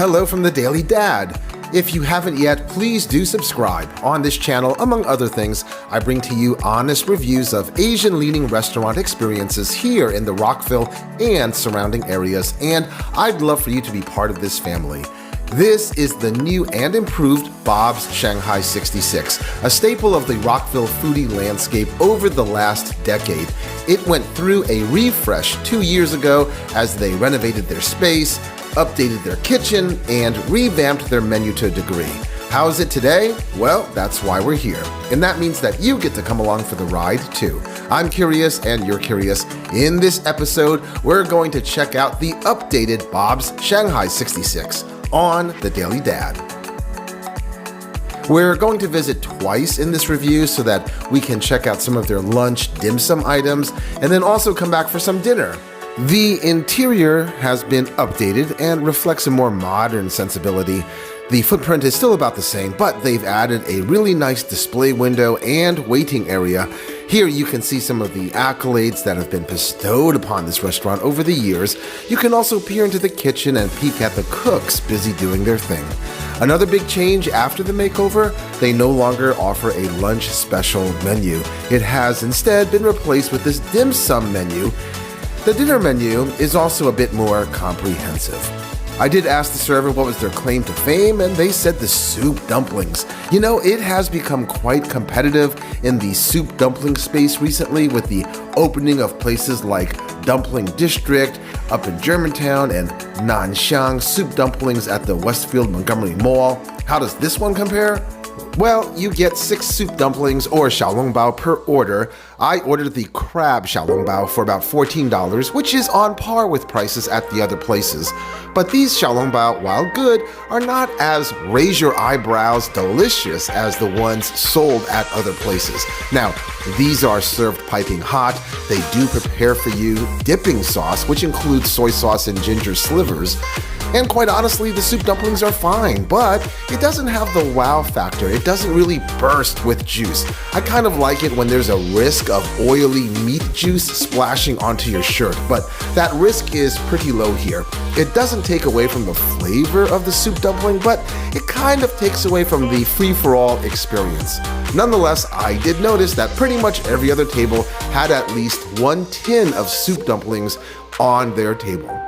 Hello from the Daily Dad. If you haven't yet, please do subscribe. On this channel, among other things, I bring to you honest reviews of Asian-leaning restaurant experiences here in the Rockville and surrounding areas, and I'd love for you to be part of this family. This is the new and improved Bob's Shanghai 66, a staple of the Rockville foodie landscape over the last decade. It went through a refresh 2 years ago as they renovated their space, updated their kitchen, and revamped their menu to a degree. How is it today? Well, that's why we're here. And that means that you get to come along for the ride too. I'm curious and you're curious. In this episode, we're going to check out the updated Bob's Shanghai 66 on the Daily Dad. We're going to visit twice in this review so that we can check out some of their lunch dim sum items and then also come back for some dinner. The interior has been updated and reflects a more modern sensibility. The footprint is still about the same, but they've added a really nice display window and waiting area. Here you can see some of the accolades that have been bestowed upon this restaurant over the years. You can also peer into the kitchen and peek at the cooks busy doing their thing. Another big change after the makeover, they no longer offer a lunch special menu. It has instead been replaced with this dim sum menu. The dinner menu is also a bit more comprehensive. I did ask the server what was their claim to fame, and they said the soup dumplings. You know, it has become quite competitive in the soup dumpling space recently with the opening of places like Dumpling District up in Germantown and Nanxiang soup dumplings at the Westfield Montgomery Mall. How does this one compare? Well, you get 6 soup dumplings or xiaolongbao per order. I ordered the crab xiaolongbao for about $14, which is on par with prices at the other places. But these xiaolongbao, while good, are not as raise your eyebrows delicious as the ones sold at other places. Now, these are served piping hot. They do prepare for you dipping sauce, which includes soy sauce and ginger slivers. And quite honestly, the soup dumplings are fine, but it doesn't have the wow factor. It doesn't really burst with juice. I kind of like it when there's a risk of oily meat juice splashing onto your shirt, but that risk is pretty low here. It doesn't take away from the flavor of the soup dumpling, but it kind of takes away from the free-for-all experience. Nonetheless, I did notice that pretty much every other table had at least one tin of soup dumplings on their table.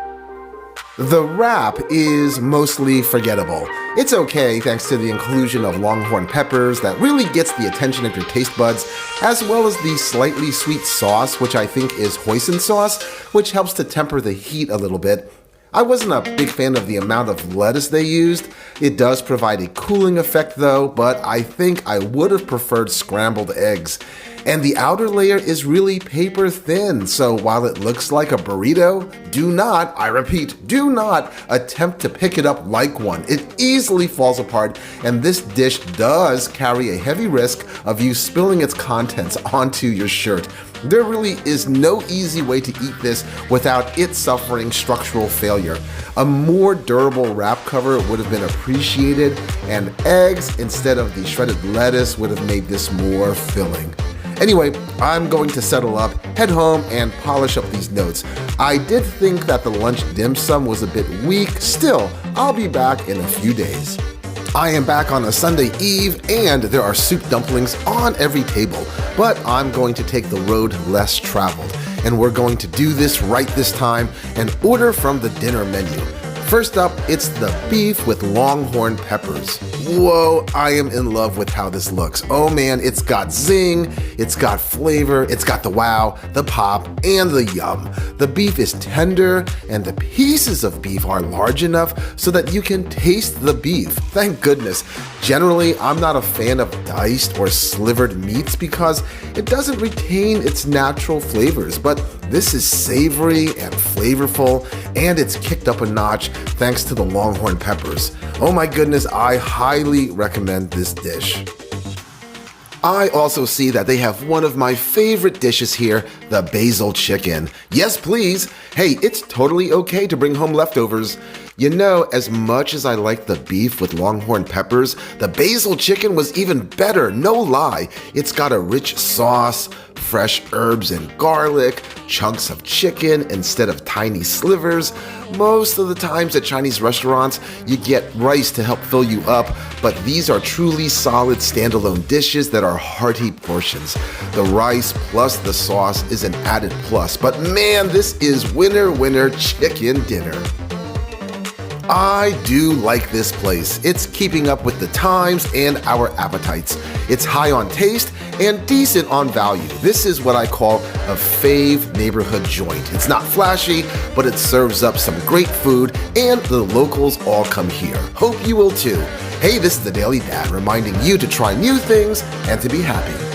The wrap is mostly forgettable. It's okay thanks to the inclusion of longhorn peppers that really gets the attention of your taste buds, as well as the slightly sweet sauce, which I think is hoisin sauce, which helps to temper the heat a little bit. I wasn't a big fan of the amount of lettuce they used. It does provide a cooling effect though, but I think I would have preferred scrambled eggs. And the outer layer is really paper thin, so while it looks like a burrito, do not, I repeat, do not attempt to pick it up like one. It easily falls apart, and this dish does carry a heavy risk of you spilling its contents onto your shirt. There really is no easy way to eat this without it suffering structural failure. A more durable wrap cover would have been appreciated, and eggs instead of the shredded lettuce would have made this more filling. Anyway, I'm going to settle up, head home, and polish up these notes. I did think that the lunch dim sum was a bit weak. Still, I'll be back in a few days. I am back on a Sunday eve, and there are soup dumplings on every table, but I'm going to take the road less traveled, and we're going to do this right this time and order from the dinner menu. First up, it's the beef with longhorn peppers. Whoa, I am in love with how this looks. Oh man, it's got zing, it's got flavor, it's got the wow, the pop, and the yum. The beef is tender, and the pieces of beef are large enough so that you can taste the beef. Thank goodness. Generally, I'm not a fan of diced or slivered meats because it doesn't retain its natural flavors, but this is savory and flavorful, and it's kicked up a notch thanks to the longhorn peppers. Oh my goodness, I highly recommend this dish. I also see that they have one of my favorite dishes here, the basil chicken. Yes, please. Hey, it's totally okay to bring home leftovers. You know, as much as I like the beef with longhorn peppers, the basil chicken was even better, no lie. It's got a rich sauce, fresh herbs and garlic, chunks of chicken instead of tiny slivers. Most of the times at Chinese restaurants, you get rice to help fill you up, but these are truly solid standalone dishes that are hearty portions. The rice plus the sauce is an added plus, but man, this is winner chicken dinner. I do like this place. It's keeping up with the times and our appetites. It's high on taste and decent on value. This is what I call a fave neighborhood joint. It's not flashy, but it serves up some great food and the locals all come here. Hope you will too. Hey, this is the Daily Dad reminding you to try new things and to be happy.